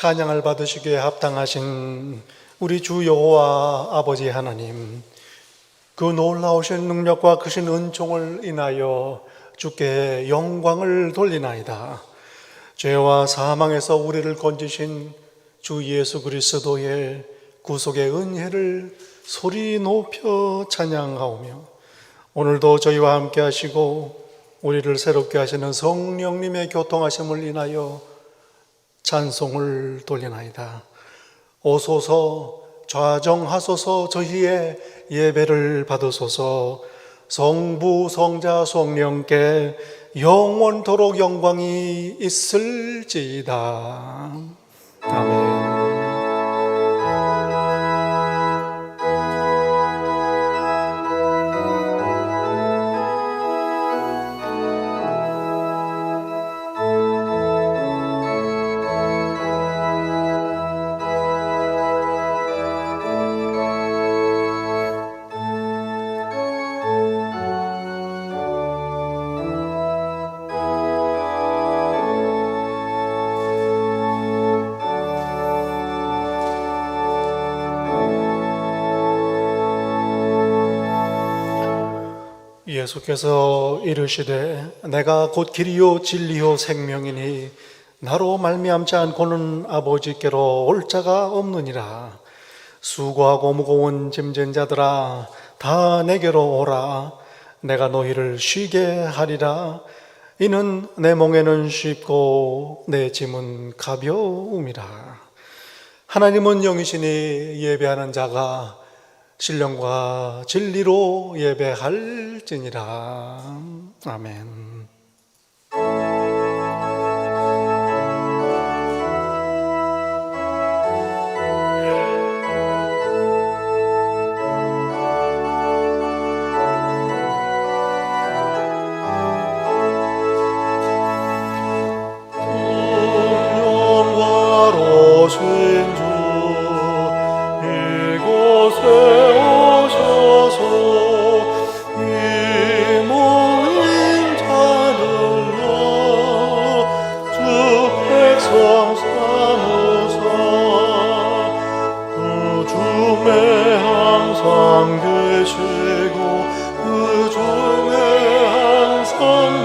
찬양을 받으시기에 합당하신 우리 주 여호와 아버지 하나님, 그 놀라우신 능력과 크신 은총을 인하여 주께 영광을 돌리나이다. 죄와 사망에서 우리를 건지신 주 예수 그리스도의 구속의 은혜를 소리 높여 찬양하오며, 오늘도 저희와 함께 하시고 우리를 새롭게 하시는 성령님의 교통하심을 인하여 찬송을 돌리나이다. 오소서, 좌정하소서, 저희의 예배를 받으소서. 성부, 성자, 성령께 영원토록 영광이 있을지이다. 아멘. 예수께서 이르시되 내가 곧 길이요 진리요 생명이니 나로 말미암지 않고는 아버지께로 올 자가 없느니라. 수고하고 무거운 짐진 자들아 다 내게로 오라. 내가 너희를 쉬게 하리라. 이는 내 멍에는 쉽고 내 짐은 가벼움이라. 하나님은 영이시니 예배하는 자가 신령과 진리로 예배할지니라. 아멘. 영화로우신 주 이곳에 오셔서 이 모인 자들로 주 백성 삼으사 그 중에 항상 계시고 그 중에 항상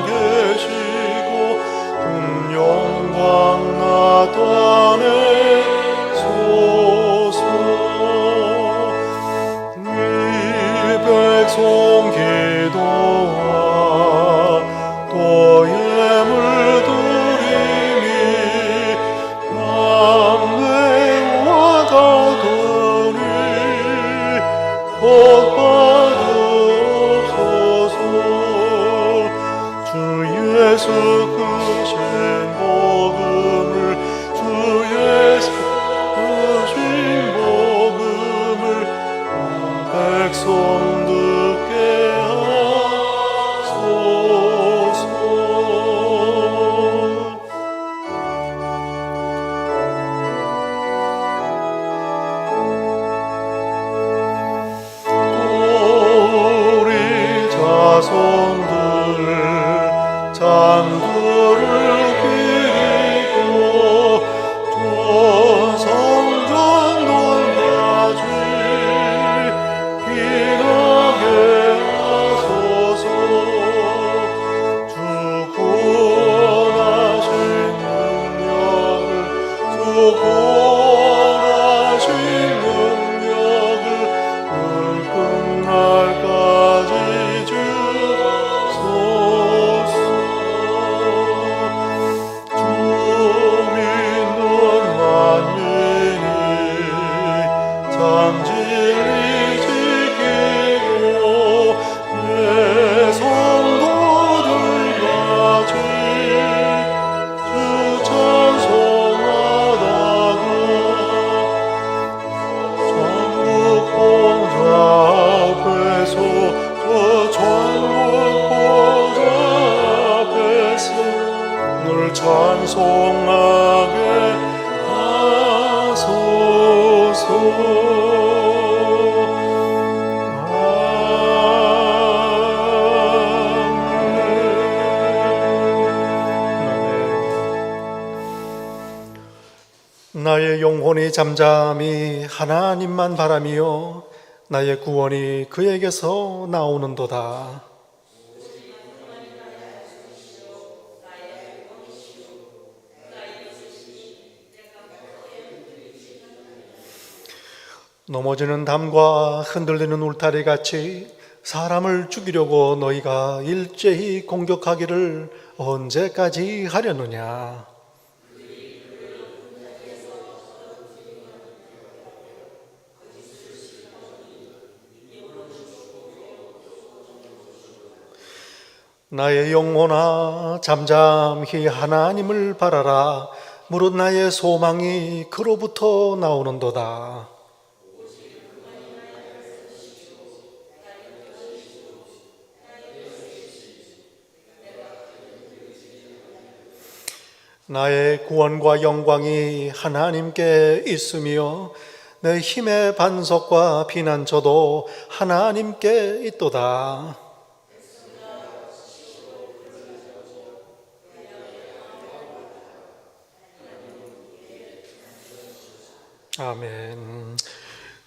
계시고 큰 영광 나타내소서. 이 백성 기도와 또 예물 드림이 양매와 같으니 복 받으옵소서. 주 예수 크신 복음을, 주 예수 크신 복음을 백성 듣게 하소서. 우리 자손들 잔들을 기리고 조성전 돌맞이 빛나게 하소서. 주 구원하신 능력을, 주 구원하신 능력을 늘 끝날까지 주소서. 주 믿는 만민이 참 진리 지키고 내 성도들같이 주 찬송하다가 전국 봉사 앞에서, 저 전국 봉사 앞에서 늘 찬송하게 하소서. 아멘. 나의 영혼이 잠잠히 하나님만 바라며 나의 구원이 그에게서 나오는도다. 넘어지는 담과 흔들리는 울타리 같이 사람을 죽이려고 너희가 일제히 공격하기를 언제까지 하려느냐? 나의 영혼아 잠잠히 하나님을 바라라. 무릇 나의 소망이 그로부터 나오는도다. 나의 구원과 영광이 하나님께 있으며 내 힘의 반석과 피난처도 하나님께 있도다. 아멘.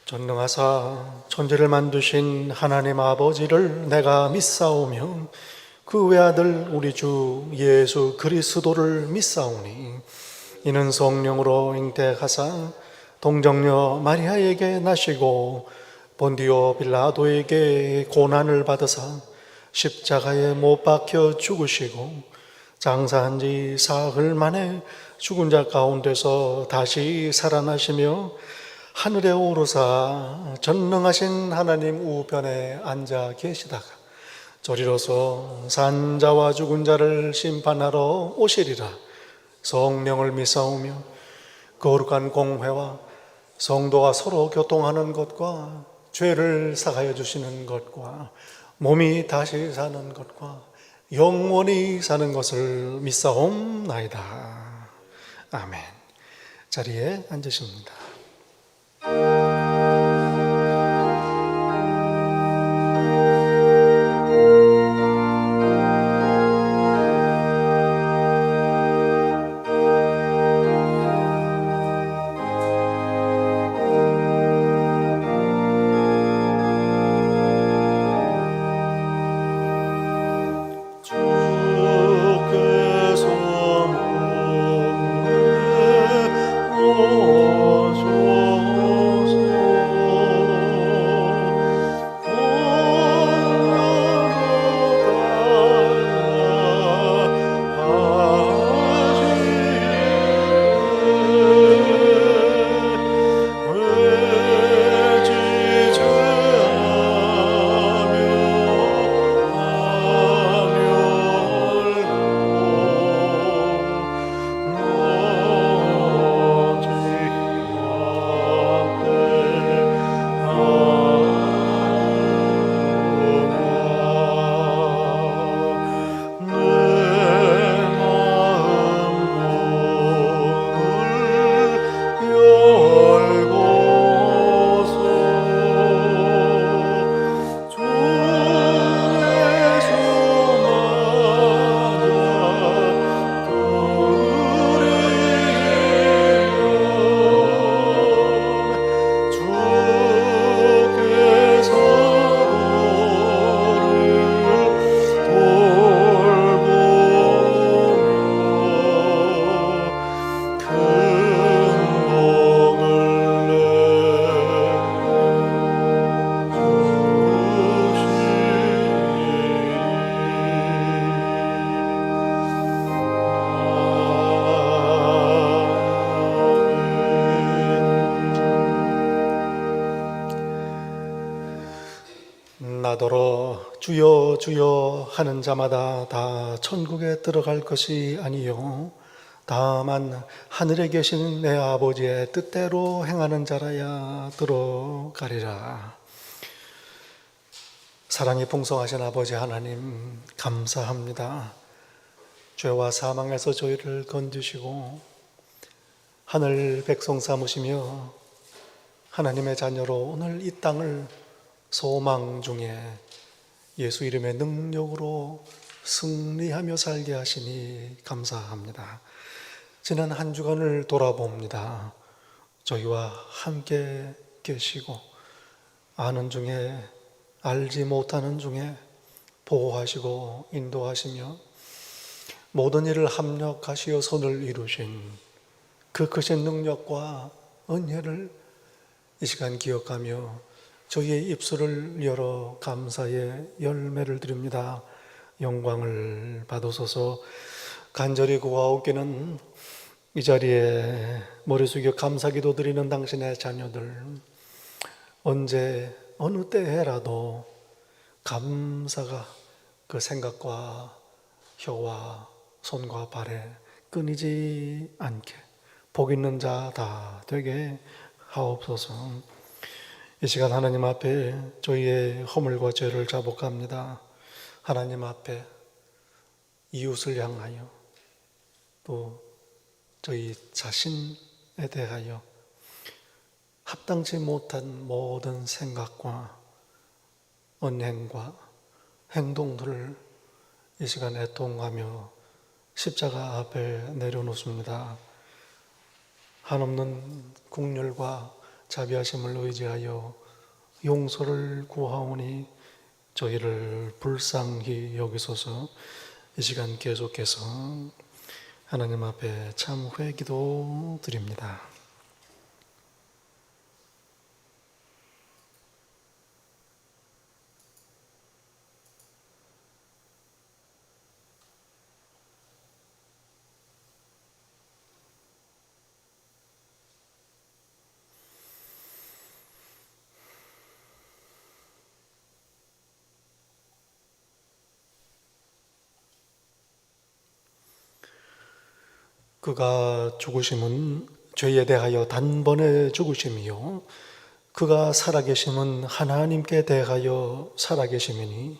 전능하사 천지를 만드신 하나님 아버지를 내가 믿사오며 그 외아들 우리 주 예수 그리스도를 믿사오니 이는 성령으로 잉태하사 동정녀 마리아에게 나시고 본디오 빌라도에게 고난을 받으사 십자가에 못 박혀 죽으시고 장사한 지 사흘 만에 죽은 자 가운데서 다시 살아나시며 하늘에 오르사 전능하신 하나님 우편에 앉아 계시다가 저리로서 산자와 죽은 자를 심판하러 오시리라. 성령을 믿사오며 거룩한 공회와 성도가 서로 교통하는 것과 죄를 사하여 주시는 것과 몸이 다시 사는 것과 영원히 사는 것을 믿사옵나이다. 아멘. 자리에 앉으십니다. 나더러 주여 주여 하는 자마다 다 천국에 들어갈 것이 아니요 다만 하늘에 계신 내 아버지의 뜻대로 행하는 자라야 들어가리라. 사랑이 풍성하신 아버지 하나님 감사합니다. 죄와 사망에서 저희를 건지시고 하늘 백성 삼으시며 하나님의 자녀로 오늘 이 땅을 소망 중에 예수 이름의 능력으로 승리하며 살게 하시니 감사합니다. 지난 한 주간을 돌아봅니다. 저희와 함께 계시고 아는 중에 알지 못하는 중에 보호하시고 인도하시며 모든 일을 합력하시어 선을 이루신 그 크신 능력과 은혜를 이 시간 기억하며 저희의 입술을 열어 감사의 열매를 드립니다. 영광을 받으소서. 간절히 구하옵기는 이 자리에 머리 숙여 감사기도 드리는 당신의 자녀들, 언제 어느 때에라도 감사가 그 생각과 혀와 손과 발에 끊이지 않게 복 있는 자 다 되게 하옵소서. 이 시간 하나님 앞에 저희의 허물과 죄를 자복합니다. 하나님 앞에 이웃을 향하여 또 저희 자신에 대하여 합당치 못한 모든 생각과 언행과 행동들을 이 시간 애통하며 십자가 앞에 내려놓습니다. 한없는 긍휼과 자비하심을 의지하여 용서를 구하오니 저희를 불쌍히 여기소서. 이 시간 계속해서 하나님 앞에 참회 기도 드립니다. 그가 죽으심은 죄에 대하여 단번에 죽으심이요 그가 살아계심은 하나님께 대하여 살아계심이니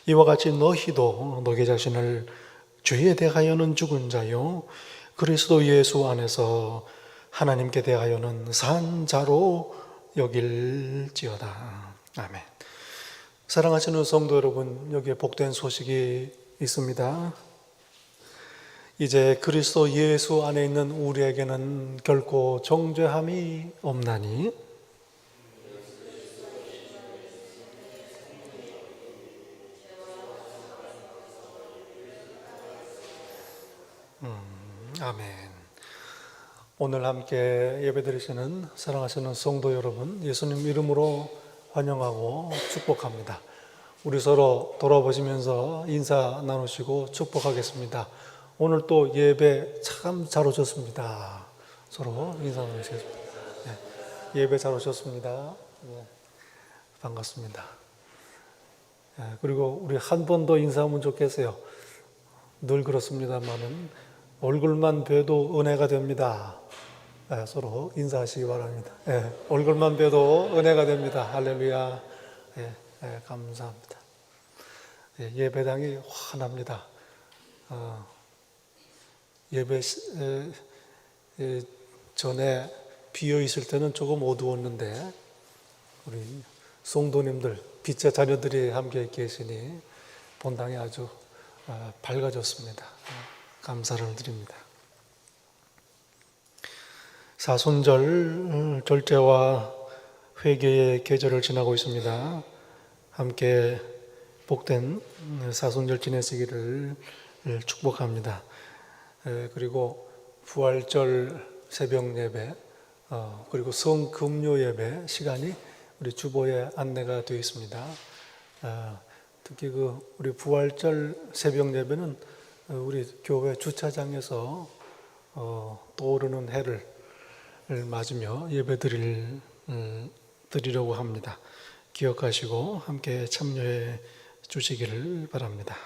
이와 같이 너희도 너희 자신을 죄에 대하여는 죽은 자요 그리스도 예수 안에서 하나님께 대하여는 산 자로 여길지어다. 아멘. 사랑하시는 성도 여러분, 여기에 복된 소식이 있습니다. 이제 그리스도 예수 안에 있는 우리에게는 결코 정죄함이 없나니 아멘. 오늘 함께 예배드리시는 사랑하시는 성도 여러분, 예수님 이름으로 환영하고 축복합니다. 우리 서로 돌아보시면서 인사 나누시고 축복하겠습니다. 오늘 또 예배 참 잘 오셨습니다. 서로 인사 나누시겠습니다. 네, 예배 잘 오셨습니다. 네, 반갑습니다. 네, 그리고 우리 한 번 더 인사하면 좋겠어요. 늘 그렇습니다만은 얼굴만 뵈도 은혜가 됩니다. 네, 서로 인사하시기 바랍니다. 네, 얼굴만 뵈도 은혜가 됩니다. 할렐루야. 네, 네, 감사합니다. 네, 예배당이 환합니다. 예배 전에 비어 있을 때는 조금 어두웠는데 우리 성도님들, 빛의 자녀들이 함께 계시니 본당이 아주 밝아졌습니다. 감사를 드립니다. 사순절 절제와 회개의 계절을 지나고 있습니다. 함께 복된 사순절 지내시기를 축복합니다. 그리고 부활절 새벽 예배 그리고 성금요 예배 시간이 우리 주보에 안내가 되어 있습니다. 특히 우리 부활절 새벽 예배는 우리 교회 주차장에서 떠오르는 해를 맞으며 예배 드리려고 합니다. 기억하시고 함께 참여해 주시기를 바랍니다.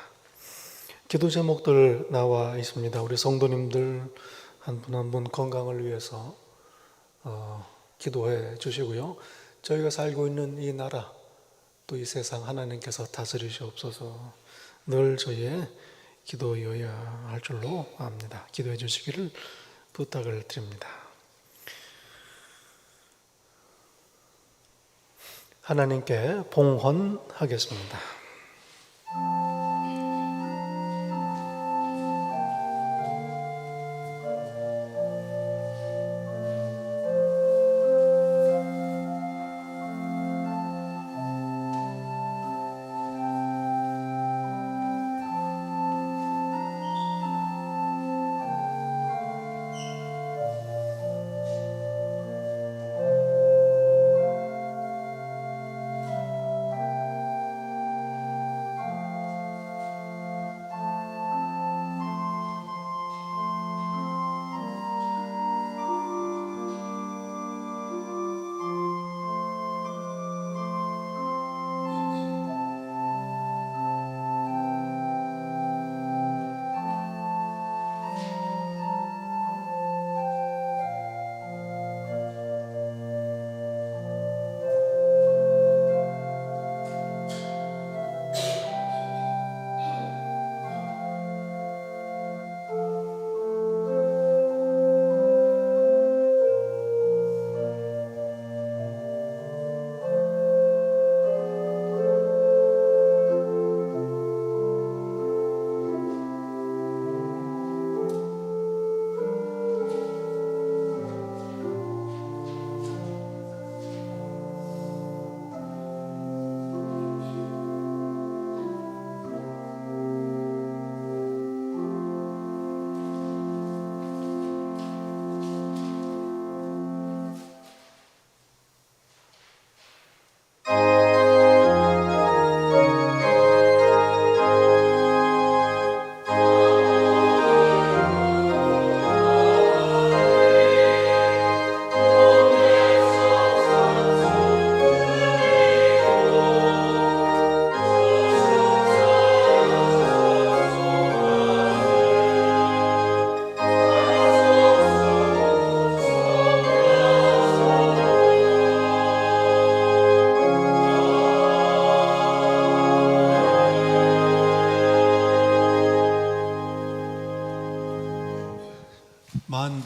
기도 제목들 나와 있습니다. 우리 성도님들 한 분 한 분 건강을 위해서 기도해 주시고요. 저희가 살고 있는 이 나라 또 이 세상 하나님께서 다스리시옵소서. 늘 저희의 기도여야 할 줄로 압니다. 기도해 주시기를 부탁을 드립니다. 하나님께 봉헌하겠습니다.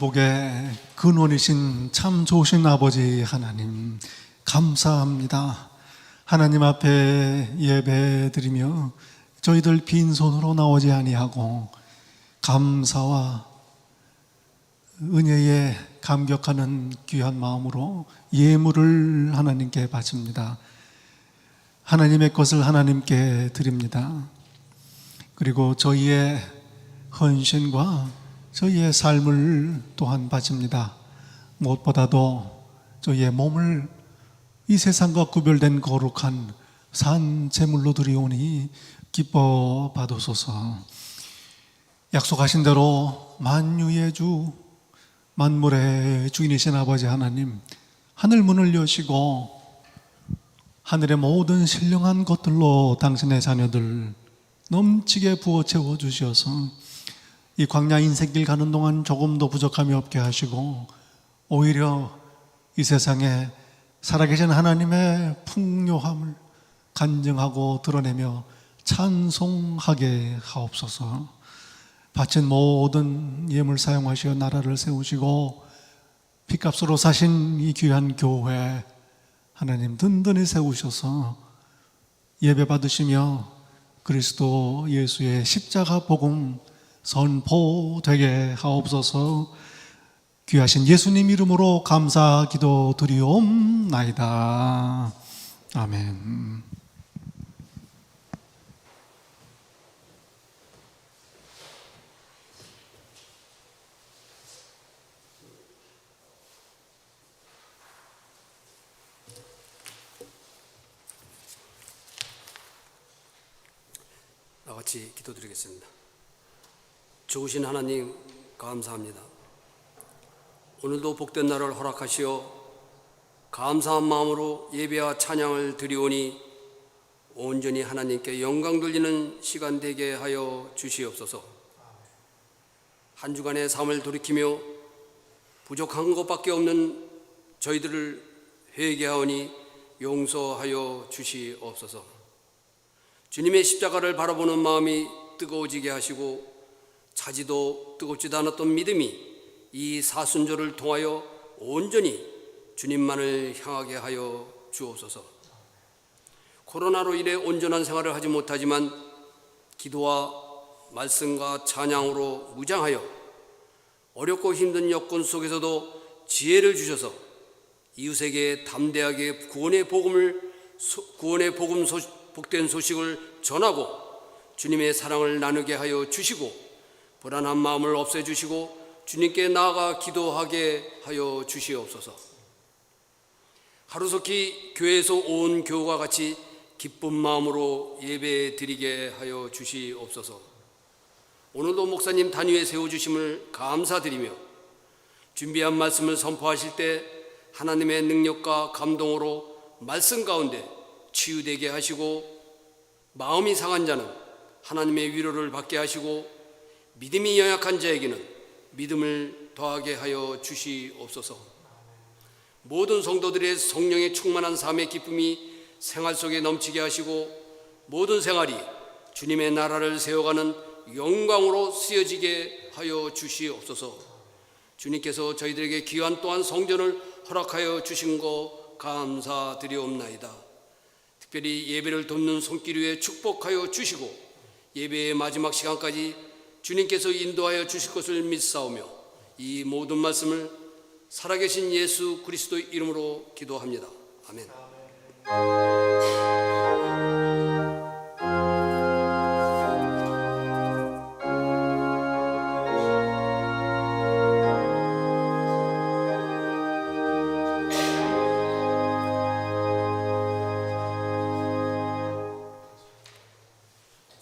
복의 근원이신 참 좋으신 아버지 하나님, 감사합니다. 하나님 앞에 예배드리며 저희들 빈손으로 나오지 아니하고 감사와 은혜에 감격하는 귀한 마음으로 예물을 하나님께 바칩니다. 하나님의 것을 하나님께 드립니다. 그리고 저희의 헌신과 저희의 삶을 또한 바칩니다. 무엇보다도 저희의 몸을 이 세상과 구별된 거룩한 산 제물로 드리오니 기뻐 받으소서. 약속하신 대로 만유의 주, 만물의 주인이신 아버지 하나님, 하늘 문을 여시고 하늘의 모든 신령한 것들로 당신의 자녀들 넘치게 부어 채워 주셔서 이 광야 인생길 가는 동안 조금도 부족함이 없게 하시고 오히려 이 세상에 살아계신 하나님의 풍요함을 간증하고 드러내며 찬송하게 하옵소서. 바친 모든 예물 사용하시어 나라를 세우시고 피값으로 사신 이 귀한 교회 하나님 든든히 세우셔서 예배 받으시며 그리스도 예수의 십자가 복음 선포되게 하옵소서. 귀하신 예수님 이름으로 감사 기도 드리옵나이다. 아멘. 같이 기도드리겠습니다. 좋으신 하나님 감사합니다. 오늘도 복된 날을 허락하시어 감사한 마음으로 예배와 찬양을 드리오니 온전히 하나님께 영광 돌리는 시간 되게 하여 주시옵소서. 한 주간의 삶을 돌이키며 부족한 것밖에 없는 저희들을 회개하오니 용서하여 주시옵소서. 주님의 십자가를 바라보는 마음이 뜨거워지게 하시고 차지도 뜨겁지도 않았던 믿음이 이 사순절을 통하여 온전히 주님만을 향하게 하여 주옵소서. 코로나로 인해 온전한 생활을 하지 못하지만 기도와 말씀과 찬양으로 무장하여 어렵고 힘든 여건 속에서도 지혜를 주셔서 이웃에게 담대하게 구원의 복음 복된 소식을 전하고 주님의 사랑을 나누게 하여 주시고 불안한 마음을 없애주시고 주님께 나아가 기도하게 하여 주시옵소서. 하루속히 교회에서 온 교우가 같이 기쁜 마음으로 예배 드리게 하여 주시옵소서. 오늘도 목사님 단위에 세워주심을 감사드리며 준비한 말씀을 선포하실 때 하나님의 능력과 감동으로 말씀 가운데 치유되게 하시고 마음이 상한 자는 하나님의 위로를 받게 하시고 믿음이 연약한 자에게는 믿음을 더하게 하여 주시옵소서. 모든 성도들의 성령의 충만한 삶의 기쁨이 생활 속에 넘치게 하시고 모든 생활이 주님의 나라를 세워가는 영광으로 쓰여지게 하여 주시옵소서. 주님께서 저희들에게 귀한 또한 성전을 허락하여 주신 거 감사드리옵나이다. 특별히 예배를 돕는 손길 위에 축복하여 주시고 예배의 마지막 시간까지 주님께서 인도하여 주실 것을 믿사오며 이 모든 말씀을 살아계신 예수 그리스도 이름으로 기도합니다. 아멘.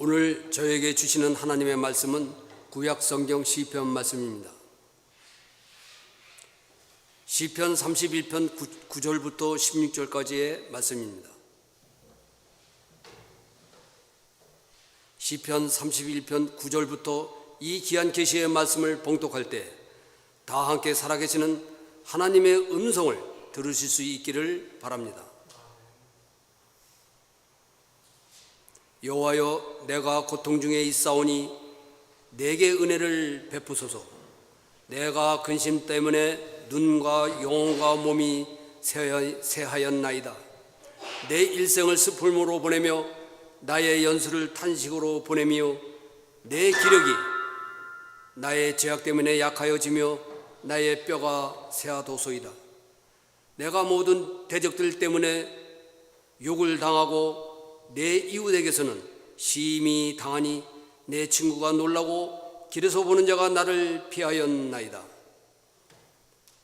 오늘 저에게 주시는 하나님의 말씀은 구약 성경 시편 말씀입니다. 시편 31편 9절부터 16절까지의 말씀입니다. 시편 31편 9절부터 이 귀한 계시의 말씀을 봉독할 때 다 함께 살아계시는 하나님의 음성을 들으실 수 있기를 바랍니다. 여호와여, 내가 고통 중에 있사오니 내게 은혜를 베푸소서. 내가 근심 때문에 눈과 영혼과 몸이 새하였나이다. 내 일생을 스풀무로 보내며 나의 연수를 탄식으로 보내며 내 기력이 나의 죄악 때문에 약하여지며 나의 뼈가 새하도소이다. 내가 모든 대적들 때문에 욕을 당하고 내 이웃에게서는 심히 당하니 내 친구가 놀라고 길에서 보는 자가 나를 피하였나이다.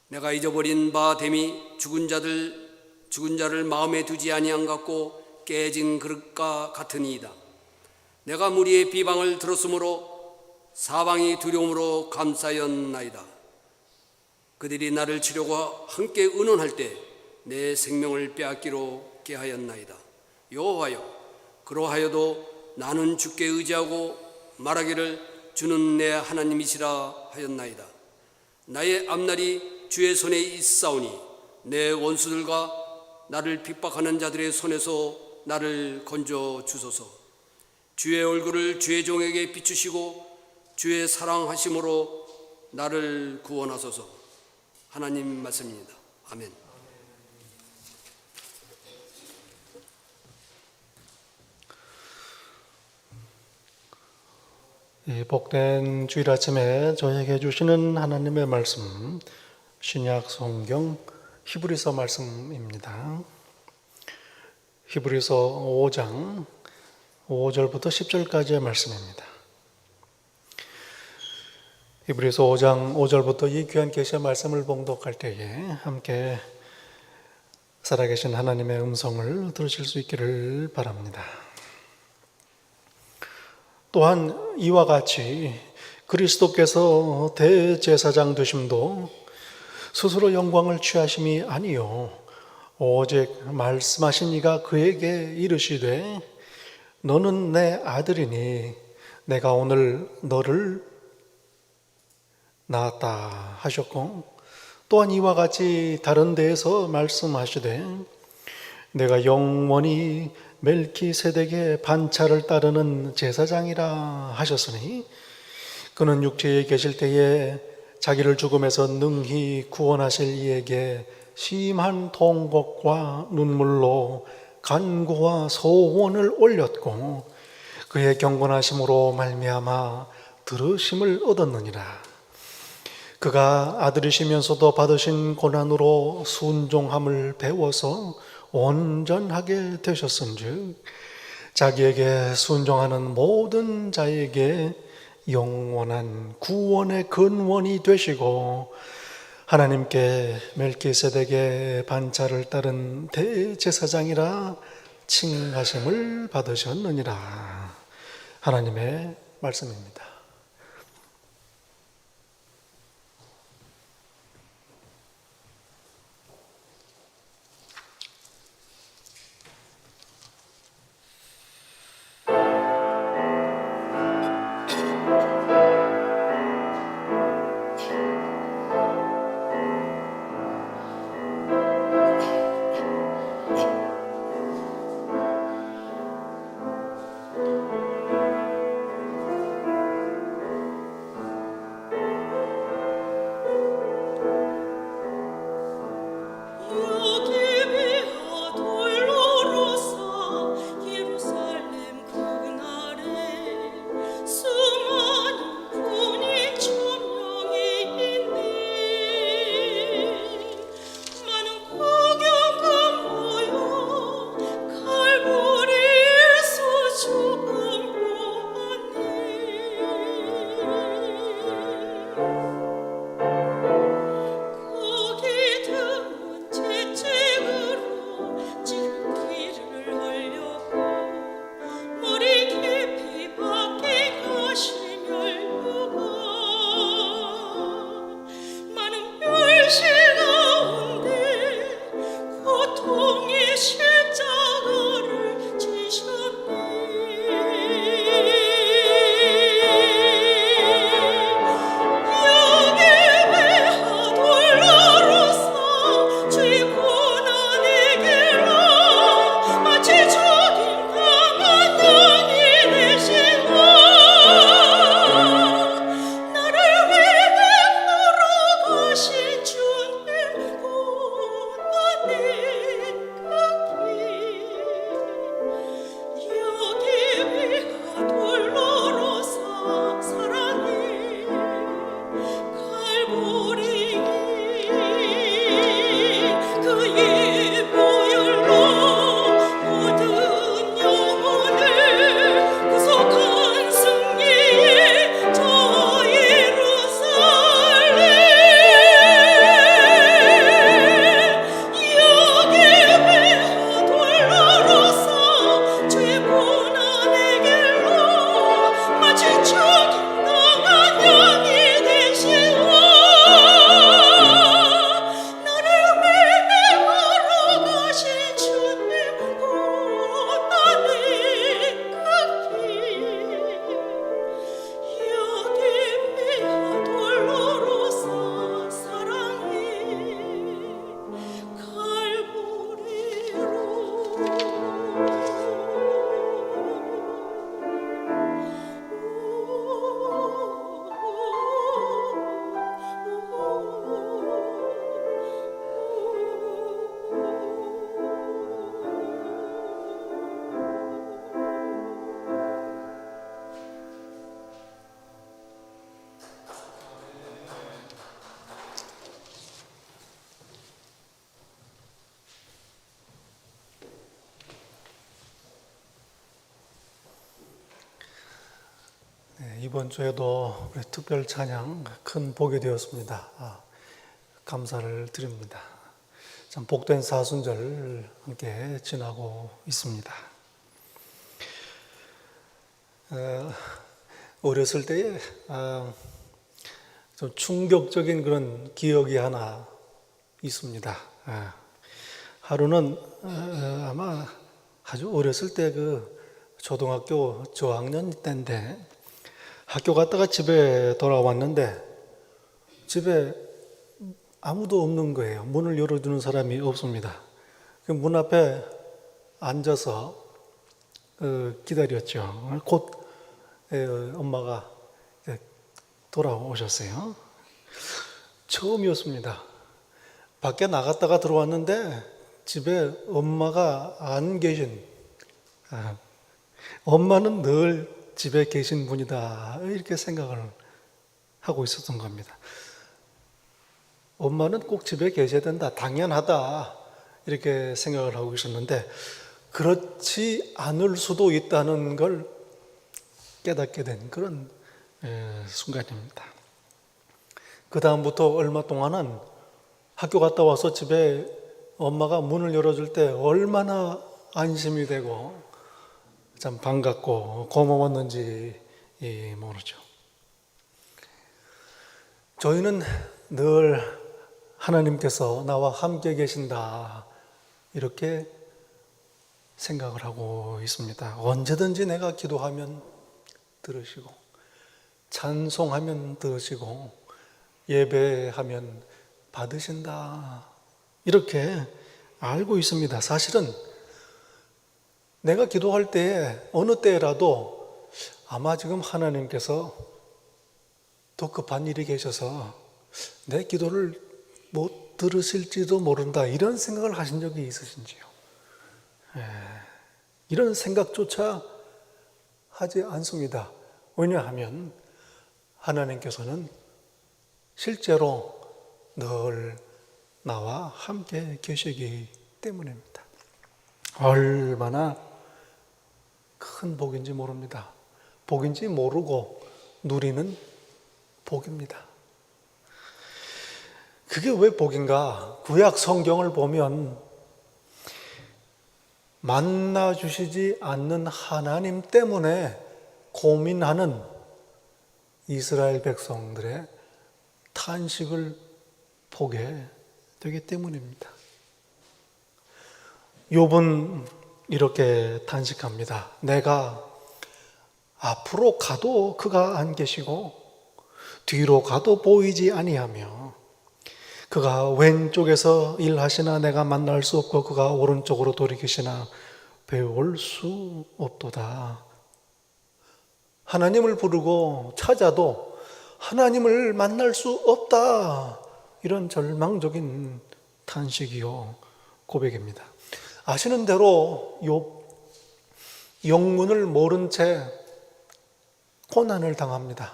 내가 잊어버린 바 됨이 죽은 자를 마음에 두지 아니한 같고 깨진 그릇과 같으니이다. 내가 무리의 비방을 들었으므로 사방이 두려움으로 감싸였나이다. 그들이 나를 치려고 함께 의논할 때 내 생명을 빼앗기로 깨하였나이다. 여호와여, 그러하여도 나는 주께 의지하고 말하기를 주는 내 하나님이시라 하였나이다. 나의 앞날이 주의 손에 있사오니 내 원수들과 나를 핍박하는 자들의 손에서 나를 건져 주소서. 주의 얼굴을 주의 종에게 비추시고 주의 사랑하심으로 나를 구원하소서. 하나님 말씀입니다. 아멘. 이 복된 주일 아침에 저에게 주시는 하나님의 말씀, 신약 성경 히브리서 말씀입니다. 히브리서 5장 5절부터 10절까지의 말씀입니다. 히브리서 5장 5절부터 이 귀한 계시의 말씀을 봉독할 때에 함께 살아계신 하나님의 음성을 들으실 수 있기를 바랍니다. 또한 이와 같이 그리스도께서 대제사장 되심도 스스로 영광을 취하심이 아니요 오직 말씀하신 이가 그에게 이르시되 너는 내 아들이니 내가 오늘 너를 낳았다 하셨고, 또한 이와 같이 다른 데에서 말씀하시되 내가 영원히 멜키세덱의 반차를 따르는 제사장이라 하셨으니 그는 육체에 계실 때에 자기를 죽음에서 능히 구원하실 이에게 심한 통곡과 눈물로 간구와 소원을 올렸고 그의 경건하심으로 말미암아 들으심을 얻었느니라. 그가 아들이시면서도 받으신 고난으로 순종함을 배워서 온전하게 되셨은즉 자기에게 순종하는 모든 자에게 영원한 구원의 근원이 되시고 하나님께 멜키세덱의 반차를 따른 대제사장이라 칭하심을 받으셨느니라. 하나님의 말씀입니다. 이번 주에도 우리 특별 찬양 큰 복이 되었습니다. 감사를 드립니다. 참 복된 사순절 함께 지나고 있습니다. 어렸을 때에 좀 충격적인 그런 기억이 하나 있습니다. 하루는 아마 아주 어렸을 때 초등학교 저학년 때인데 학교 갔다가 집에 돌아왔는데 집에 아무도 없는 거예요. 문을 열어주는 사람이 없습니다. 문 앞에 앉아서 기다렸죠. 곧 엄마가 돌아오셨어요. 처음이었습니다. 밖에 나갔다가 들어왔는데 집에 엄마가 안 계신, 엄마는 늘 집에 계신 분이다 이렇게 생각을 하고 있었던 겁니다. 엄마는 꼭 집에 계셔야 된다, 당연하다 이렇게 생각을 하고 계셨는데 그렇지 않을 수도 있다는 걸 깨닫게 된 그런 순간입니다. 그 다음부터 얼마 동안은 학교 갔다 와서 집에 엄마가 문을 열어줄 때 얼마나 안심이 되고 참 반갑고 고마웠는지 모르죠. 저희는 늘 하나님께서 나와 함께 계신다 이렇게 생각을 하고 있습니다. 언제든지 내가 기도하면 들으시고 찬송하면 들으시고 예배하면 받으신다 이렇게 알고 있습니다. 사실은 내가 기도할 때에 어느 때라도 아마 지금 하나님께서 더 급한 일이 계셔서 내 기도를 못 들으실지도 모른다 이런 생각을 하신 적이 있으신지요? 이런 생각조차 하지 않습니다. 왜냐하면 하나님께서는 실제로 늘 나와 함께 계시기 때문입니다. 얼마나 큰 복인지 모릅니다. 복인지 모르고 누리는 복입니다. 그게 왜 복인가? 구약 성경을 보면 만나주시지 않는 하나님 때문에 고민하는 이스라엘 백성들의 탄식을 보게 되기 때문입니다. 욥은 이렇게 탄식합니다. 내가 앞으로 가도 그가 안 계시고 뒤로 가도 보이지 아니하며 그가 왼쪽에서 일하시나 내가 만날 수 없고 그가 오른쪽으로 돌이키시나 배울 수 없도다. 하나님을 부르고 찾아도 하나님을 만날 수 없다. 이런 절망적인 탄식이요 고백입니다. 아시는 대로 욥 영문을 모른 채 고난을 당합니다.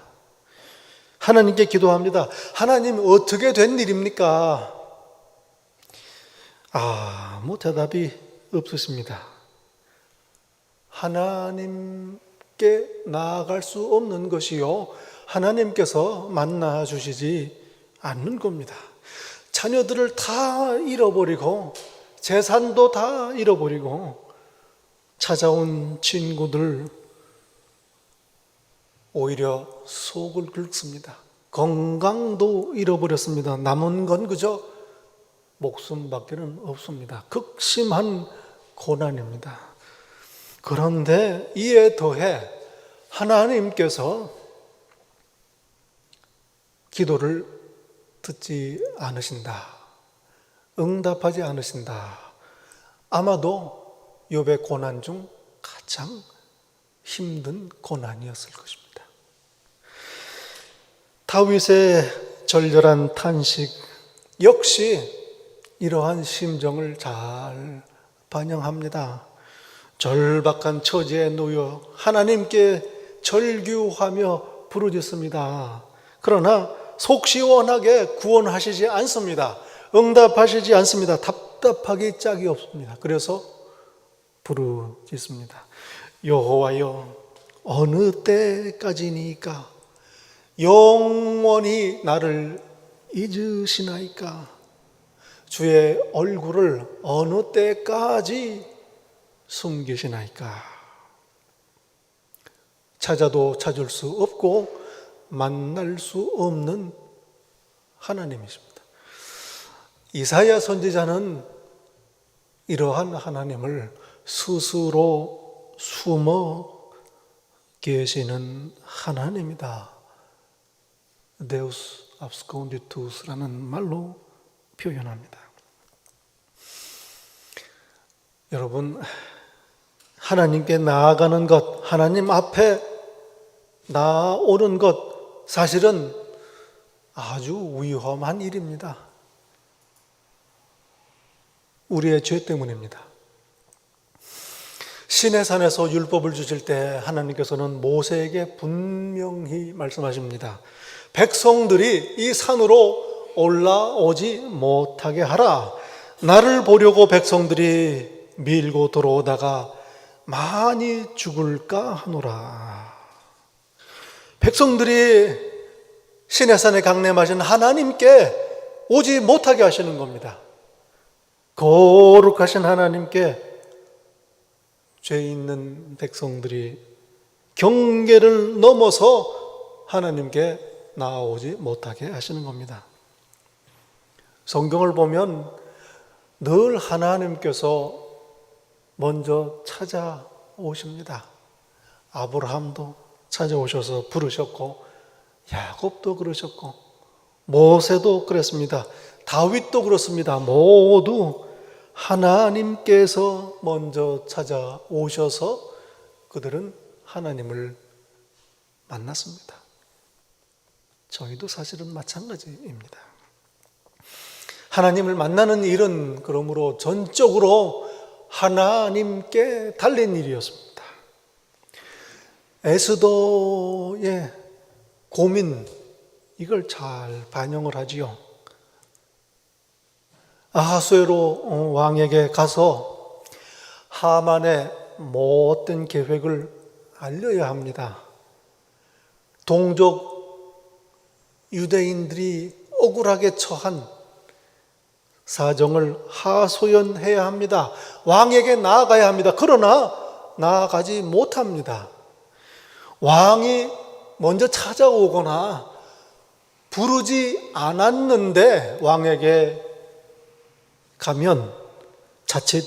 하나님께 기도합니다. 하나님 어떻게 된 일입니까? 아무 대답이 없으십니다. 하나님께 나아갈 수 없는 것이요 하나님께서 만나 주시지 않는 겁니다. 자녀들을 다 잃어버리고 재산도 다 잃어버리고 찾아온 친구들 오히려 속을 긁습니다. 건강도 잃어버렸습니다. 남은 건 그저 목숨밖에는 없습니다. 극심한 고난입니다. 그런데 이에 더해 하나님께서 기도를 듣지 않으신다. 응답하지 않으신다. 아마도 욥의 고난 중 가장 힘든 고난이었을 것입니다. 다윗의 절절한 탄식 역시 이러한 심정을 잘 반영합니다. 절박한 처지에 놓여 하나님께 절규하며 부르짖습니다. 그러나 속 시원하게 구원하시지 않습니다. 응답하시지 않습니다. 답답하기 짝이 없습니다. 그래서 부르짖습니다. 여호와여 어느 때까지니까? 영원히 나를 잊으시나이까? 주의 얼굴을 어느 때까지 숨기시나이까? 찾아도 찾을 수 없고 만날 수 없는 하나님이십니다. 이사야 선지자는 이러한 하나님을 스스로 숨어 계시는 하나님이다. Deus absconditus라는 말로 표현합니다. 여러분, 하나님께 나아가는 것, 하나님 앞에 나오는 것, 사실은 아주 위험한 일입니다. 우리의 죄 때문입니다. 시내산에서 율법을 주실 때 하나님께서는 모세에게 분명히 말씀하십니다. 백성들이 이 산으로 올라오지 못하게 하라. 나를 보려고 백성들이 밀고 들어오다가 많이 죽을까 하노라. 백성들이 시내산에 강림하신 하나님께 오지 못하게 하시는 겁니다. 거룩하신 하나님께 죄 있는 백성들이 경계를 넘어서 하나님께 나아오지 못하게 하시는 겁니다. 성경을 보면 늘 하나님께서 먼저 찾아오십니다. 아브라함도 찾아오셔서 부르셨고, 야곱도 그러셨고, 모세도 그랬습니다. 다윗도 그렇습니다. 모두 하나님께서 먼저 찾아오셔서 그들은 하나님을 만났습니다. 저희도 사실은 마찬가지입니다. 하나님을 만나는 일은 그러므로 전적으로 하나님께 달린 일이었습니다. 에스더의 고민, 이걸 잘 반영을 하지요. 아하수에로 왕에게 가서 하만의 못된 계획을 알려야 합니다. 동족 유대인들이 억울하게 처한 사정을 하소연해야 합니다. 왕에게 나아가야 합니다. 그러나 나아가지 못합니다. 왕이 먼저 찾아오거나 부르지 않았는데 왕에게 가면 자칫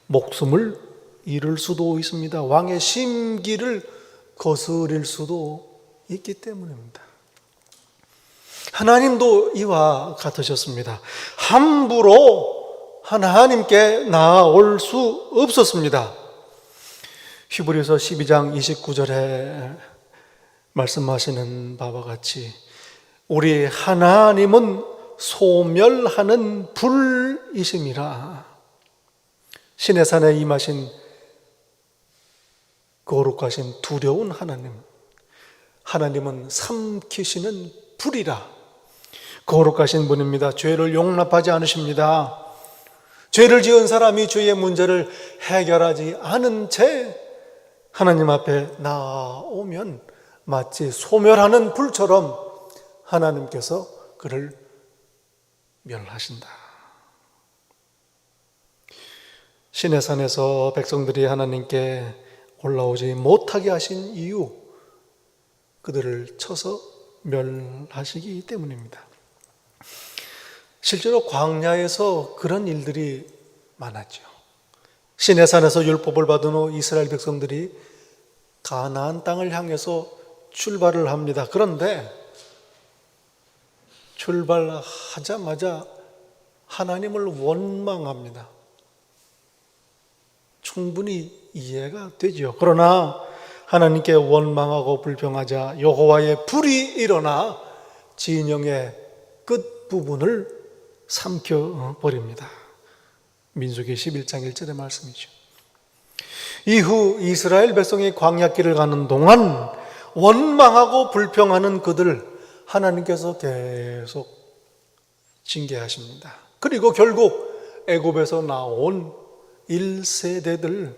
목숨을 잃을 수도 있습니다. 왕의 심기를 거스릴 수도 있기 때문입니다. 하나님도 이와 같으셨습니다. 함부로 하나님께 나아올 수 없었습니다. 히브리서 12장 29절에 말씀하시는 바와 같이 우리 하나님은 소멸하는 불이심이라. 시내산에 임하신 거룩하신 두려운 하나님, 하나님은 삼키시는 불이라. 거룩하신 분입니다. 죄를 용납하지 않으십니다. 죄를 지은 사람이 죄의 문제를 해결하지 않은 채 하나님 앞에 나오면 마치 소멸하는 불처럼 하나님께서 그를 멸하신다. 시내산에서 백성들이 하나님께 올라오지 못하게 하신 이유, 그들을 쳐서 멸하시기 때문입니다. 실제로 광야에서 그런 일들이 많았죠. 시내산에서 율법을 받은 후 이스라엘 백성들이 가나안 땅을 향해서 출발을 합니다. 그런데 출발하자마자 하나님을 원망합니다. 충분히 이해가 되죠. 그러나 하나님께 원망하고 불평하자 여호와의 불이 일어나 진영의 끝부분을 삼켜버립니다. 민수기 11장 1절의 말씀이죠. 이후 이스라엘 백성이 광야길을 가는 동안 원망하고 불평하는 그들 하나님께서 계속 징계하십니다. 그리고 결국 애굽에서 나온 1세대들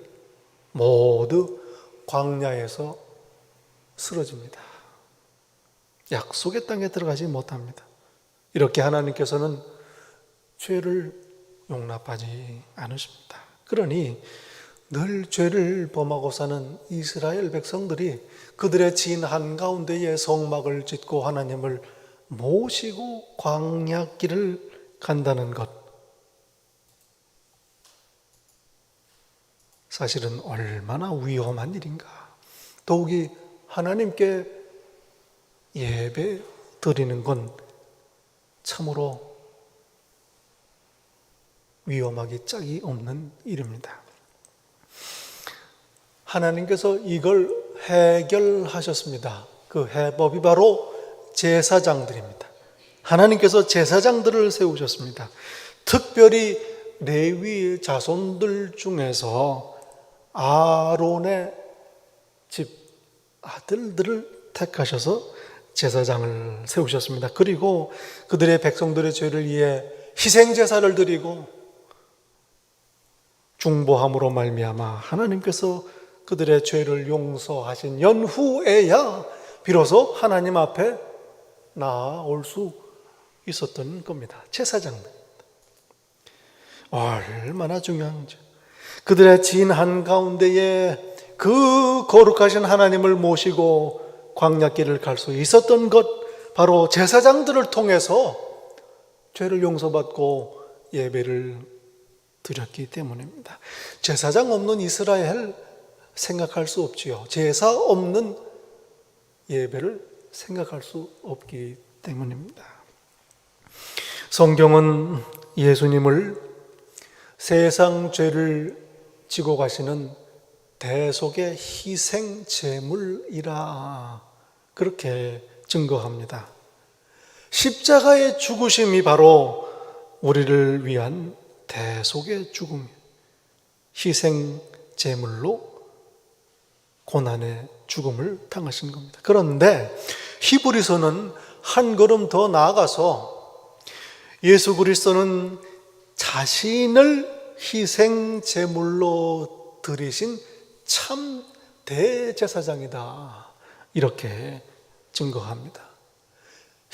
모두 광야에서 쓰러집니다. 약속의 땅에 들어가지 못합니다. 이렇게 하나님께서는 죄를 용납하지 않으십니다. 그러니 늘 죄를 범하고 사는 이스라엘 백성들이 그들의 진 한가운데에 성막을 짓고 하나님을 모시고 광야길을 간다는 것, 사실은 얼마나 위험한 일인가. 더욱이 하나님께 예배 드리는 건 참으로 위험하기 짝이 없는 일입니다. 하나님께서 이걸 해결하셨습니다. 그 해법이 바로 제사장들입니다. 하나님께서 제사장들을 세우셨습니다. 특별히 레위 자손들 중에서 아론의 집 아들들을 택하셔서 제사장을 세우셨습니다. 그리고 그들의 백성들의 죄를 위해 희생제사를 드리고 중보함으로 말미암아 하나님께서 그들의 죄를 용서하신 연후에야 비로소 하나님 앞에 나아올 수 있었던 겁니다. 제사장들. 얼마나 중요한지. 그들의 진 한가운데에 그 거룩하신 하나님을 모시고 광야길을 갈 수 있었던 것, 바로 제사장들을 통해서 죄를 용서받고 예배를 드렸기 때문입니다. 제사장 없는 이스라엘 생각할 수 없지요. 제사 없는 예배를 생각할 수 없기 때문입니다. 성경은 예수님을 세상 죄를 지고 가시는 대속의 희생 제물이라 그렇게 증거합니다. 십자가의 죽으심이 바로 우리를 위한 대속의 죽음, 희생 제물로 고난의 죽음을 당하신 겁니다. 그런데 히브리서는 한 걸음 더 나아가서 예수 그리스도는 자신을 희생 제물로 드리신 참 대제사장이다, 이렇게 증거합니다.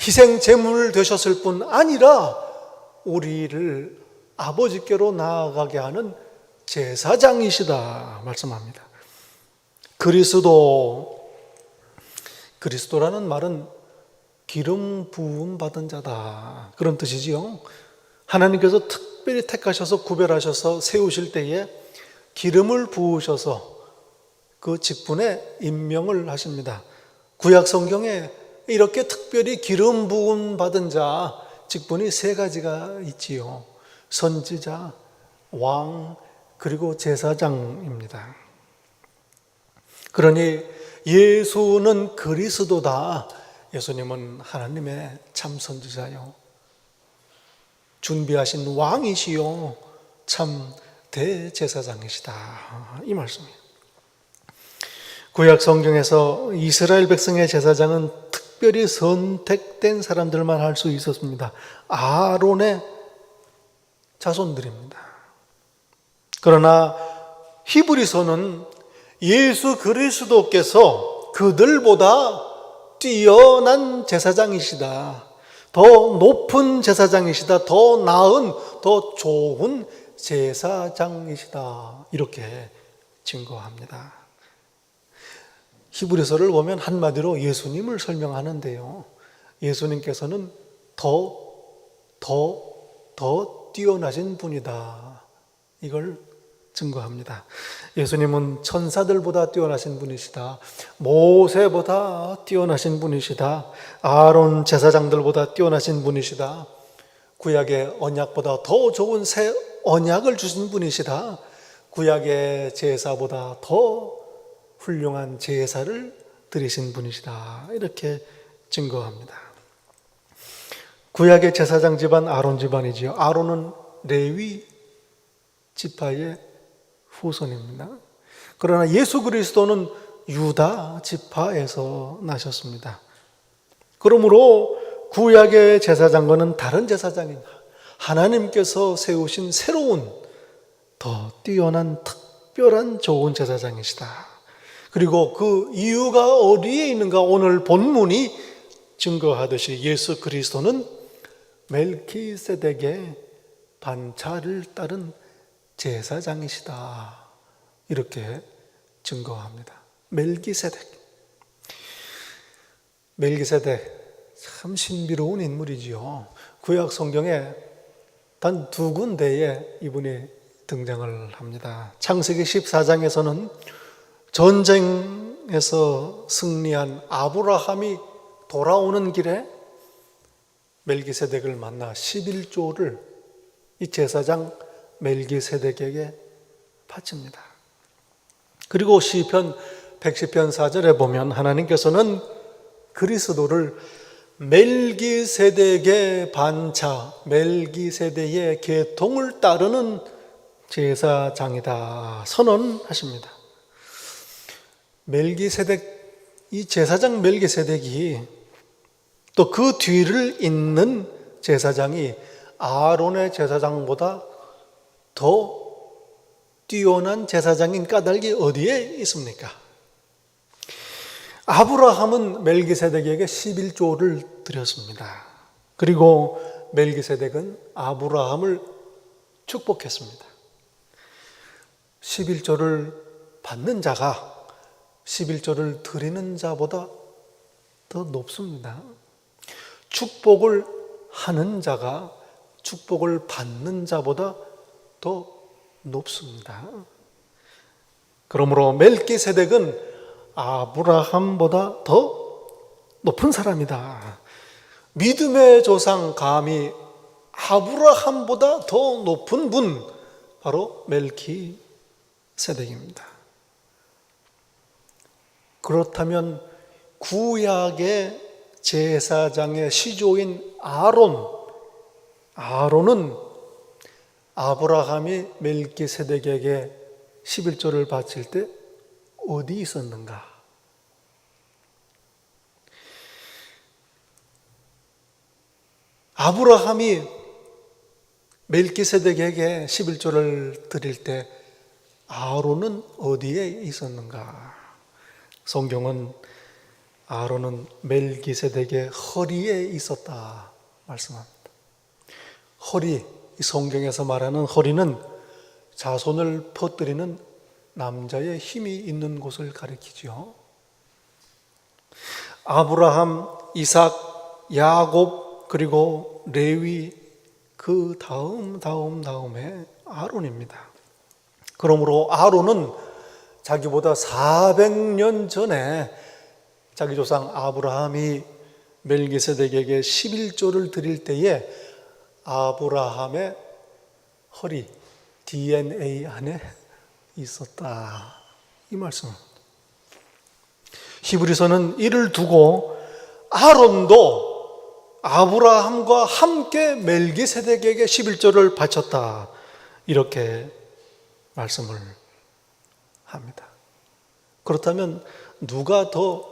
희생 제물 되셨을 뿐 아니라 우리를 아버지께로 나아가게 하는 제사장이시다 말씀합니다. 그리스도라는 말은 기름 부음 받은 자다, 그런 뜻이지요. 하나님께서 특별히 택하셔서 구별하셔서 세우실 때에 기름을 부으셔서 그 직분에 임명을 하십니다. 구약 성경에 이렇게 특별히 기름 부음 받은 자 직분이 세 가지가 있지요. 선지자, 왕, 그리고 제사장입니다. 그러니 예수는 그리스도다. 예수님은 하나님의 참 선지자요, 준비하신 왕이시요, 참 대제사장이시다, 이 말씀이에요. 구약 성경에서 이스라엘 백성의 제사장은 특별히 선택된 사람들만 할 수 있었습니다. 아론의 자손들입니다. 그러나 히브리서는 예수 그리스도께서 그들보다 뛰어난 제사장이시다, 더 높은 제사장이시다, 더 나은, 더 좋은 제사장이시다, 이렇게 증거합니다. 히브리서를 보면 한마디로 예수님을 설명하는데요, 예수님께서는 더 뛰어나신 분이다, 이걸 증거합니다. 예수님은 천사들보다 뛰어나신 분이시다, 모세보다 뛰어나신 분이시다, 아론 제사장들보다 뛰어나신 분이시다, 구약의 언약보다 더 좋은 새 언약을 주신 분이시다, 구약의 제사보다 더 훌륭한 제사를 드리신 분이시다, 이렇게 증거합니다. 구약의 제사장 집안 아론 집안이지요. 아론은 레위 지파의 후손입니다. 그러나 예수 그리스도는 유다 지파에서 나셨습니다. 그러므로 구약의 제사장과는 다른 제사장이다, 하나님께서 세우신 새로운 더 뛰어난 특별한 좋은 제사장이시다. 그리고 그 이유가 어디에 있는가? 오늘 본문이 증거하듯이 예수 그리스도는 멜키세덱의 반차를 따른 제사장이시다, 이렇게 증거합니다. 멜기세덱 참 신비로운 인물이지요. 구약 성경에 단 2군데에 이분이 등장을 합니다. 창세기 14장에서는 전쟁에서 승리한 아브라함이 돌아오는 길에 멜기세덱을 만나 11조를 이 제사장 멜기세덱에게 바칩니다. 그리고 시편 110편 4절에 보면 하나님께서는 그리스도를 멜기세덱의 반차, 멜기세덱의 계통을 따르는 제사장이다 선언하십니다. 멜기세덱, 이 제사장 멜기세덱이 또 그 뒤를 잇는 제사장이 아론의 제사장보다 더 뛰어난 제사장인 까닭이 어디에 있습니까? 아브라함은 멜기세덱에게 11조를 드렸습니다. 그리고 멜기세덱은 아브라함을 축복했습니다. 11조를 받는 자가 11조를 드리는 자보다 더 높습니다. 축복을 하는 자가 축복을 받는 자보다 더 높습니다. 그러므로 멜기세덱은 아브라함보다 더 높은 사람이다. 믿음의 조상, 감히 아브라함보다 더 높은 분, 바로 멜기세덱입니다. 그렇다면 구약의 제사장의 시조인 아론은 아브라함이 멜기세덱에게 11조를 바칠 때 어디 있었는가? 아브라함이 멜기세덱에게 11조를 드릴 때 아론은 어디에 있었는가? 성경은 아론은 멜기세덱의 허리에 있었다 말씀합니다. 허리, 이 성경에서 말하는 허리는 자손을 퍼뜨리는 남자의 힘이 있는 곳을 가리키죠. 아브라함, 이삭, 야곱, 그리고 레위, 그 다음에 아론입니다. 그러므로 아론은 자기보다 400년 전에 자기 조상 아브라함이 멜기세덱에게 11조를 드릴 때에 아브라함의 허리, DNA 안에 있었다, 이 말씀입니다. 히브리서는 이를 두고 아론도 아브라함과 함께 멜기세덱에게 11조를 바쳤다, 이렇게 말씀을 합니다. 그렇다면 누가 더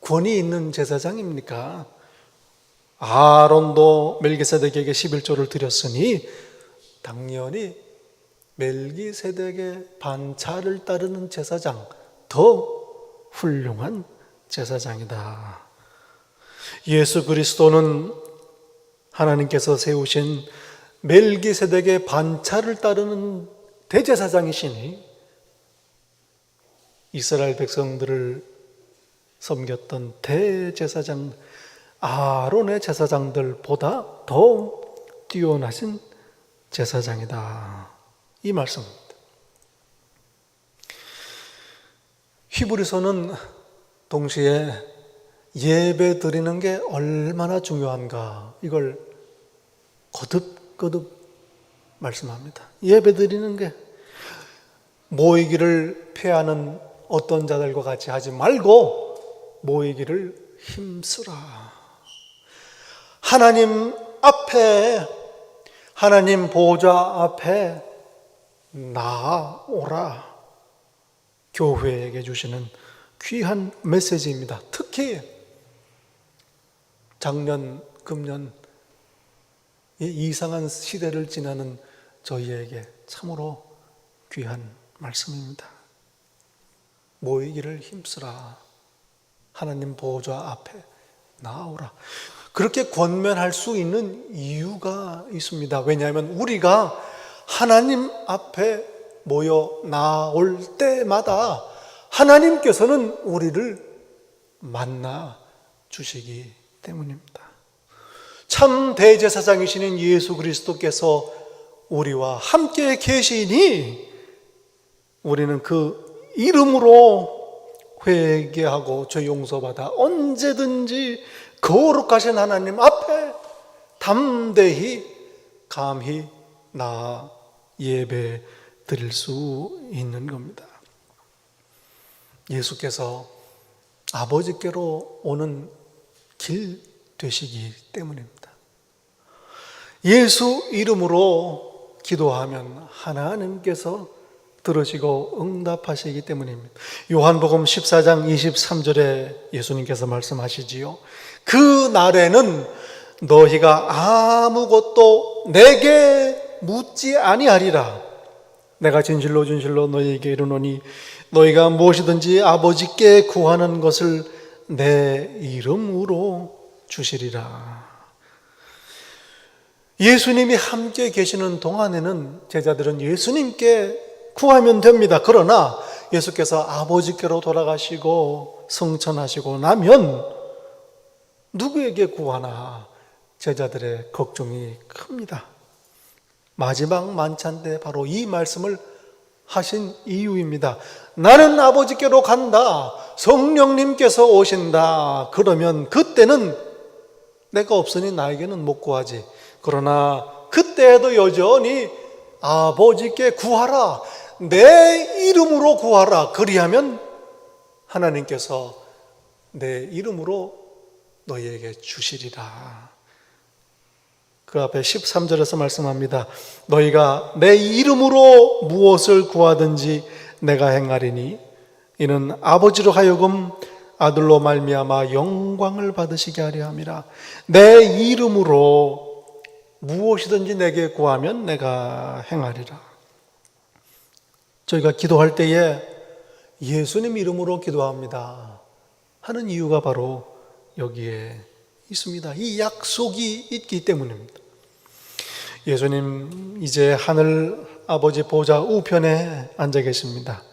권위 있는 제사장입니까? 아론도 멜기세덱에게 11조를 드렸으니 당연히 멜기세덱의 반차를 따르는 제사장, 더 훌륭한 제사장이다. 예수 그리스도는 하나님께서 세우신 멜기세덱의 반차를 따르는 대제사장이시니 이스라엘 백성들을 섬겼던 대제사장 아론의 제사장들보다 더 뛰어나신 제사장이다, 이 말씀입니다. 히브리서는 동시에 예배 드리는 게 얼마나 중요한가, 이걸 거듭 말씀합니다. 예배 드리는 게 모이기를 패하는 어떤 자들과 같이 하지 말고 모이기를 힘쓰라. 하나님 앞에, 하나님 보좌 앞에 나아오라, 교회에게 주시는 귀한 메시지입니다. 특히 작년, 금년 이 이상한 시대를 지나는 저희에게 참으로 귀한 말씀입니다. 모이기를 힘쓰라. 하나님 보좌 앞에 나오라. 그렇게 권면할 수 있는 이유가 있습니다. 왜냐하면 우리가 하나님 앞에 모여 나올 때마다 하나님께서는 우리를 만나 주시기 때문입니다. 참 대제사장이시는 예수 그리스도께서 우리와 함께 계시니 우리는 그 이름으로 회개하고 죄 용서받아 언제든지 거룩하신 하나님 앞에 담대히 감히 나아 예배 드릴 수 있는 겁니다. 예수께서 아버지께로 오는 길 되시기 때문입니다. 예수 이름으로 기도하면 하나님께서 들으시고 응답하시기 때문입니다. 요한복음 14장 23절에 예수님께서 말씀하시지요. 그 날에는 너희가 아무것도 내게 묻지 아니하리라. 내가 진실로 진실로 너희에게 이르노니 너희가 무엇이든지 아버지께 구하는 것을 내 이름으로 주시리라. 예수님이 함께 계시는 동안에는 제자들은 예수님께 구하면 됩니다. 그러나 예수께서 아버지께로 돌아가시고 성천하시고 나면 누구에게 구하나 제자들의 걱정이 큽니다. 마지막 만찬 때 바로 이 말씀을 하신 이유입니다. 나는 아버지께로 간다. 성령님께서 오신다. 그러면 그때는 내가 없으니 나에게는 못 구하지. 그러나 그때에도 여전히 아버지께 구하라. 내 이름으로 구하라. 그리하면 하나님께서 내 이름으로 너희에게 주시리라. 그 앞에 13절에서 말씀합니다. 너희가 내 이름으로 무엇을 구하든지 내가 행하리니 이는 아버지로 하여금 아들로 말미암아 영광을 받으시게 하려 함이라. 내 이름으로 무엇이든지 내게 구하면 내가 행하리라. 저희가 기도할 때에 예수님 이름으로 기도합니다 하는 이유가 바로 여기에 있습니다. 이 약속이 있기 때문입니다. 예수님 이제 하늘 아버지 보좌 우편에 앉아 계십니다.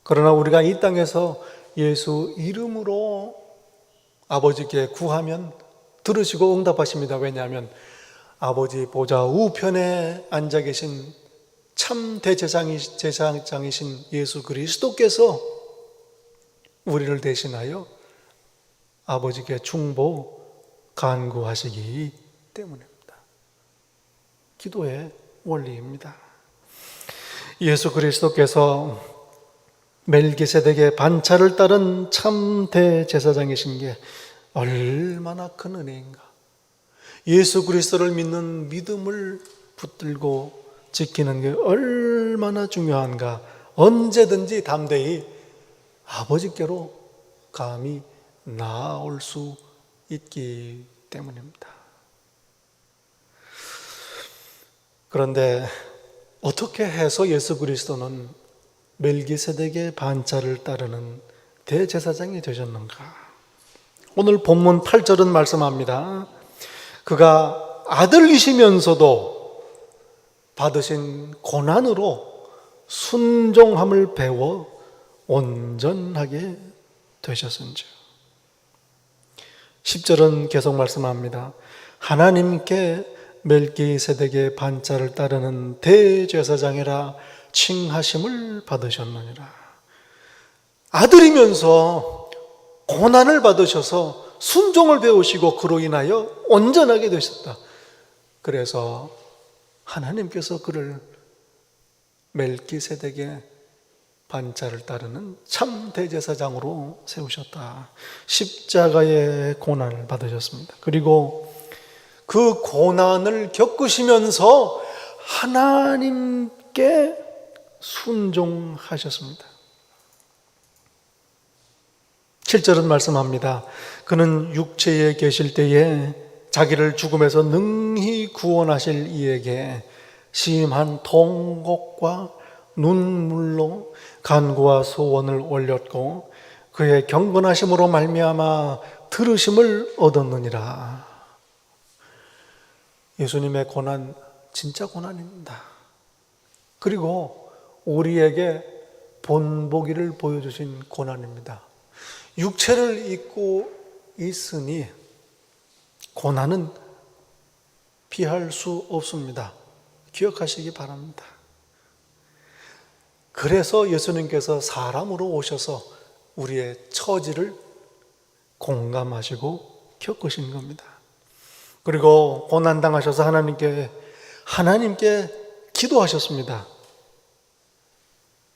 그러나 우리가 이 땅에서 예수 이름으로 아버지께 구하면 들으시고 응답하십니다. 왜냐하면 아버지 보좌 우편에 앉아 계신 참 대제사장이신 예수 그리스도께서 우리를 대신하여 아버지께 중보 간구하시기 때문입니다. 기도의 원리입니다. 예수 그리스도께서 멜기세덱의 반차를 따른 참 대제사장이신 게 얼마나 큰 은혜인가. 예수 그리스도를 믿는 믿음을 붙들고 지키는 게 얼마나 중요한가. 언제든지 담대히 아버지께로 감히 나아올 수 있기 때문입니다. 그런데 어떻게 해서 예수 그리스도는 멜기세덱의 반차를 따르는 대제사장이 되셨는가? 오늘 본문 8절은 말씀합니다. 그가 아들이시면서도 받으신 고난으로 순종함을 배워 온전하게 되셨은지요. 10절은 계속 말씀합니다. 하나님께 멜기세덱의 반차를 따르는 대제사장이라 칭하심을 받으셨느니라. 아들이면서 고난을 받으셔서 순종을 배우시고 그로 인하여 온전하게 되셨다. 그래서 하나님께서 그를 멜기세덱의 반차를 따르는 참 대제사장으로 세우셨다. 십자가의 고난을 받으셨습니다. 그리고 그 고난을 겪으시면서 하나님께 순종하셨습니다. 7절은 말씀합니다. 그는 육체에 계실 때에 자기를 죽음에서 능히 구원하실 이에게 심한 통곡과 눈물로 간구와 소원을 올렸고 그의 경건하심으로 말미암아 들으심을 얻었느니라. 예수님의 고난 진짜 고난입니다. 그리고 우리에게 본보기를 보여주신 고난입니다. 육체를 입고 있으니 고난은 피할 수 없습니다. 기억하시기 바랍니다. 그래서 예수님께서 사람으로 오셔서 우리의 처지를 공감하시고 겪으신 겁니다. 그리고 고난당하셔서 하나님께 기도하셨습니다.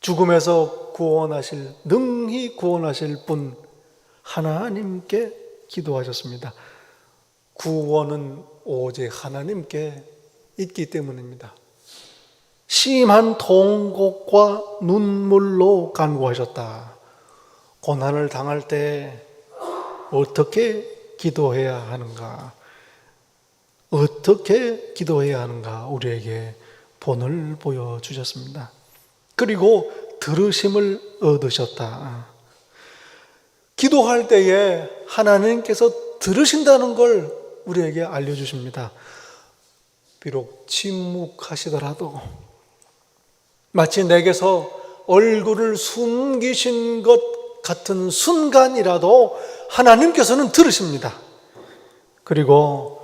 죽음에서 능히 구원하실 분 하나님께 기도하셨습니다. 구원은 오직 하나님께 있기 때문입니다. 심한 통곡과 눈물로 간구하셨다. 고난을 당할 때 어떻게 기도해야 하는가? 어떻게 기도해야 하는가? 우리에게 본을 보여주셨습니다. 그리고 들으심을 얻으셨다. 기도할 때에 하나님께서 들으신다는 걸 우리에게 알려주십니다. 비록 침묵하시더라도 마치 내게서 얼굴을 숨기신 것 같은 순간이라도 하나님께서는 들으십니다. 그리고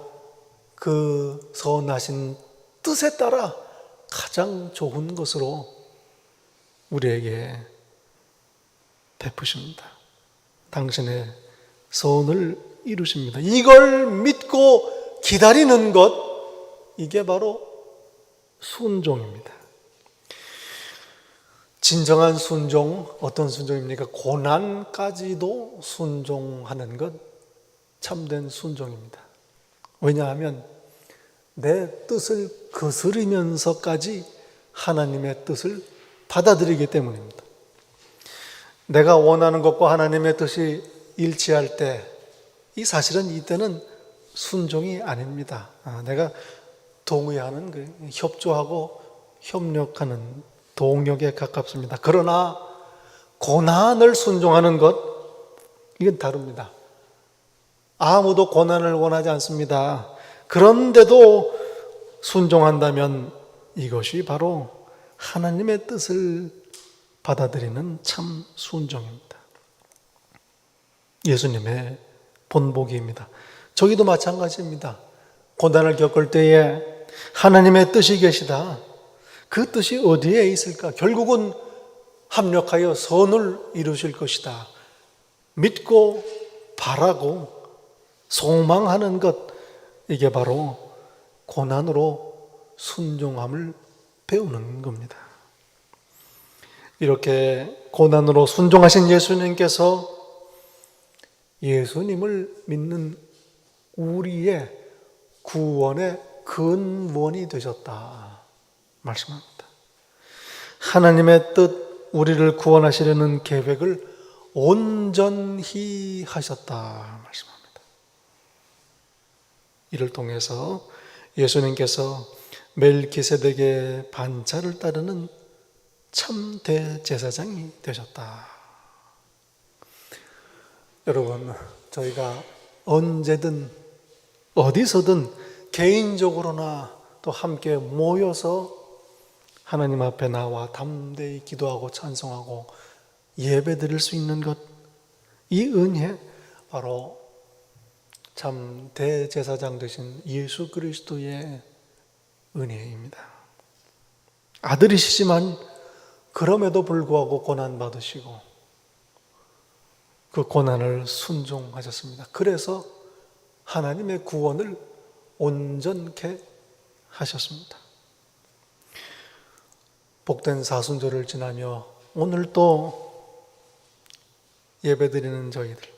그 선하신 뜻에 따라 가장 좋은 것으로 우리에게 베푸십니다. 당신의 선을 이루십니다. 이걸 믿고 기다리는 것, 이게 바로 순종입니다. 진정한 순종, 어떤 순종입니까? 고난까지도 순종하는 것, 참된 순종입니다. 왜냐하면 내 뜻을 거스르면서까지 하나님의 뜻을 받아들이기 때문입니다. 내가 원하는 것과 하나님의 뜻이 일치할 때, 이 사실은 이때는 순종이 아닙니다. 내가 동의하는, 협조하고 협력하는 동력에 가깝습니다. 그러나 고난을 순종하는 것, 이건 다릅니다. 아무도 고난을 원하지 않습니다. 그런데도 순종한다면 이것이 바로 하나님의 뜻을 받아들이는 참 순종입니다. 예수님의 본보기입니다. 저희도 마찬가지입니다. 고난을 겪을 때에 하나님의 뜻이 계시다. 그 뜻이 어디에 있을까? 결국은 합력하여 선을 이루실 것이다. 믿고 바라고 소망하는 것, 이게 바로 고난으로 순종함을 배우는 겁니다. 이렇게 고난으로 순종하신 예수님께서 예수님을 믿는 우리의 구원의 근원이 되셨다 말씀합니다. 하나님의 뜻, 우리를 구원하시려는 계획을 온전히 하셨다 말씀합니다. 이를 통해서 예수님께서 멜기세덱의 반차를 따르는 참 대제사장이 되셨다. 여러분, 저희가 언제든 어디서든 개인적으로나 또 함께 모여서 하나님 앞에 나와 담대히 기도하고 찬송하고 예배드릴 수 있는 것, 이 은혜 바로 참 대제사장 되신 예수 그리스도의 은혜입니다. 아들이시지만 그럼에도 불구하고 고난받으시고 그 고난을 순종하셨습니다. 그래서 하나님의 구원을 온전케 하셨습니다. 복된 사순절을 지나며 오늘 또 예배드리는 저희들,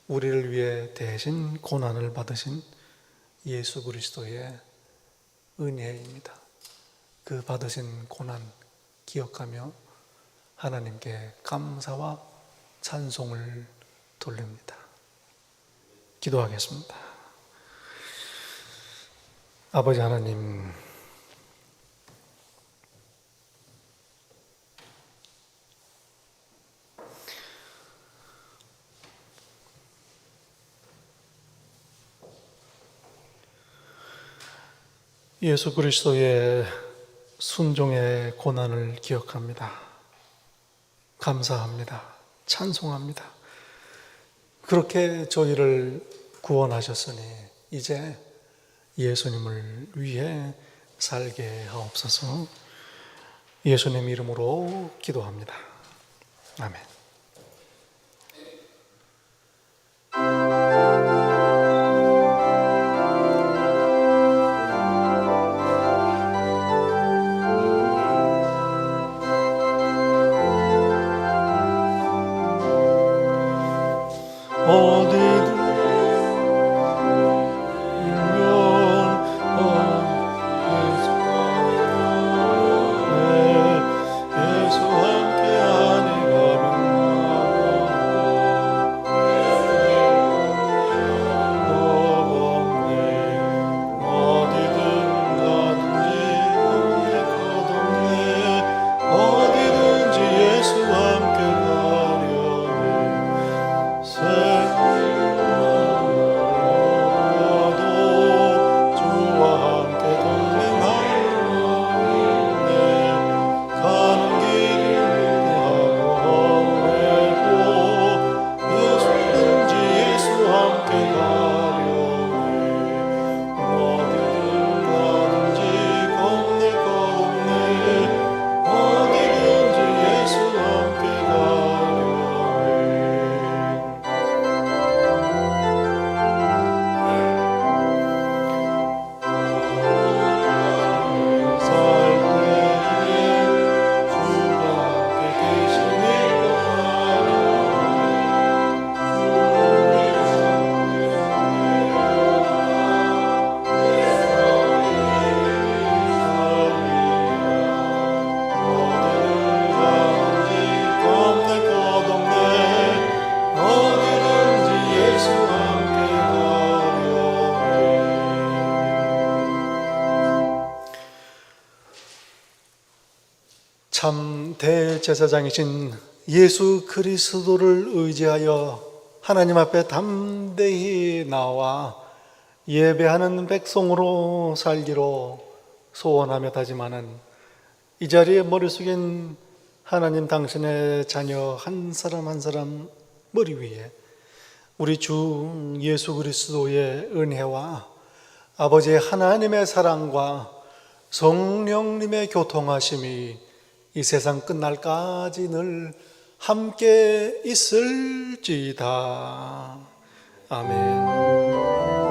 우리를 위해 대신 고난을 받으신 예수 그리스도의 은혜입니다. 그 받으신 고난 기억하며 하나님께 감사와 찬송을 돌립니다. 기도하겠습니다. 아버지 하나님, 예수 그리스도의 순종의 고난을 기억합니다. 감사합니다. 찬송합니다. 그렇게 저희를 구원하셨으니 이제 예수님을 위해 살게 하옵소서. 예수님 이름으로 기도합니다. 아멘. 참 대제사장이신 예수 그리스도를 의지하여 하나님 앞에 담대히 나와 예배하는 백성으로 살기로 소원하며 다짐하는 이 자리에 머릿속엔 하나님 당신의 자녀 한 사람 한 사람 머리 위에 우리 주 예수 그리스도의 은혜와 아버지 하나님의 사랑과 성령님의 교통하심이 이 세상 끝날까지 늘 함께 있을지다. 아멘.